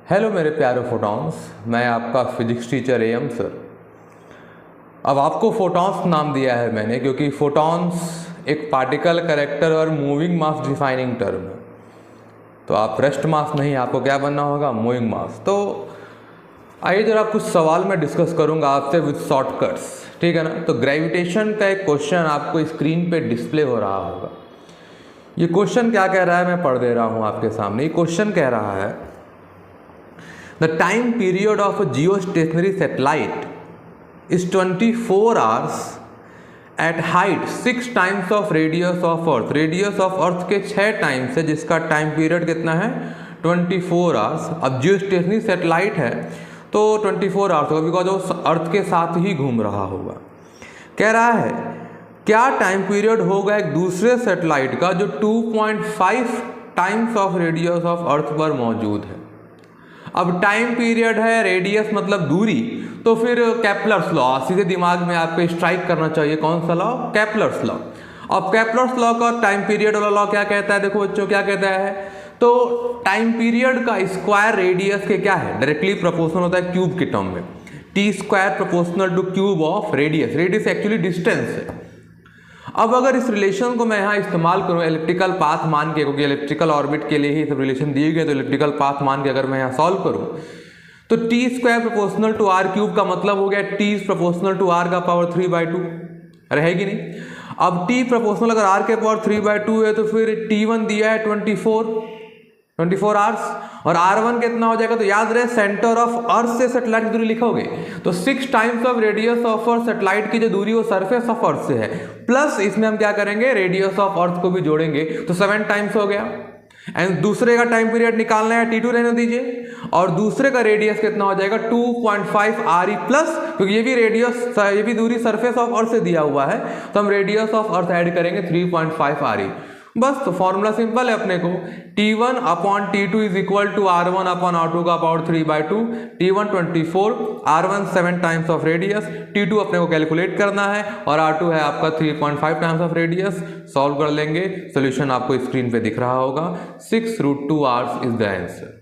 Hello मेरे प्यारे photons, मैं आपका फिजिक्स टीचर एम सर। अब आपको फोटॉन्स नाम दिया है मैंने क्योंकि फोटॉन्स एक पार्टिकल, कैरेक्टर और मूविंग मास डिफाइनिंग टर्म है। तो आप रेस्ट मास नहीं, आपको क्या बनना होगा? मूविंग मास। तो आइए जरा कुछ सवाल मैं डिस्कस करूंगा आपसे विद शॉर्टकट्स, ठीक है ना। तो ग्रेविटेशन का एक क्वेश्चन आपको स्क्रीन पे डिस्प्ले हो रहा होगा। ये क्वेश्चन क्या कह रहा है मैं पढ़ दे रहा हूँ आपके सामने। ये क्वेश्चन कह रहा है The time period of a geostationary satellite is 24 hours at height 6 times of radius of Earth। Radius of earth के 6 टाइम्स है, जिसका टाइम पीरियड कितना है? 24 आवर्स। अब जियोस्टेशनरी सैटेलाइट है तो 24 आवर्स होगा बिकॉज वो अर्थ के साथ ही घूम रहा होगा। कह रहा है क्या टाइम पीरियड होगा एक दूसरे सैटेलाइट का जो 2.5 times of radius of earth पर मौजूद है। अब टाइम पीरियड है, रेडियस मतलब दूरी, तो फिर केपलर्स लॉ सीधे दिमाग में आपको स्ट्राइक करना चाहिए। कौन सा लॉ? Kepler's law. अब केपलर्स लॉ का टाइम पीरियड वाला लॉ क्या कहता है? देखो बच्चों क्या कहता है, तो टाइम पीरियड का स्क्वायर रेडियस के क्या है? डायरेक्टली प्रोपोर्शनल होता है क्यूब के टर्म में। T square proportional two cube of radius. Radius actually distance है। अब अगर इस रिलेशन को मैं यहाँ इस्तेमाल करूँ एलिप्टिकल पाथ मान के, क्योंकि इलेक्ट्रिकल ऑर्बिट के लिए ही सब रिलेशन दिए गए, तो इलेक्ट्रिकल पाथ मान के अगर मैं यहाँ सॉल्व करूँ तो T square proportional to R cube का मतलब हो गया टी प्रोपोर्शनल टू आर का पावर 3/2 रहेगी नहीं। अब टी प्रोपोर्शनल अगर आर के पावर 3/2 है तो फिर T1 दिया है 24 आवर्स और R1 कितना हो जाएगा? तो याद रहे सेंटर ऑफ अर्थ से सैटेलाइट की दूरी लिखोगे तो 6 times of radius of earth. Satellite की जो दूरी वो सरफेस ऑफ अर्थ से है, प्लस इसमें हम क्या करेंगे? रेडियस ऑफ अर्थ को भी जोड़ेंगे तो 7 टाइम्स हो गया। एंड दूसरे का टाइम पीरियड निकालना है, T2 रहने दीजिए, और दूसरे का रेडियस कितना हो जाएगा? 2.5 RE प्लस, क्योंकि ये भी रेडियस, ये भी दूरी सरफेस ऑफ अर्थ से दिया हुआ है, तो हम रेडियस ऑफ अर्थ ऐड करेंगे 3.5 RE। बस तो फॉर्मूला सिंपल है अपने को, T1 upon T2 is equal to R1 upon R2 का power 3/2। T1 24, R1 7 times of radius, T2 अपने को कैलकुलेट करना है और R2 है आपका 3.5 टाइम्स ऑफ रेडियस। सॉल्व कर लेंगे, सोल्यूशन आपको स्क्रीन पे दिख रहा होगा। 6√2 आवर्स इज द आंसर।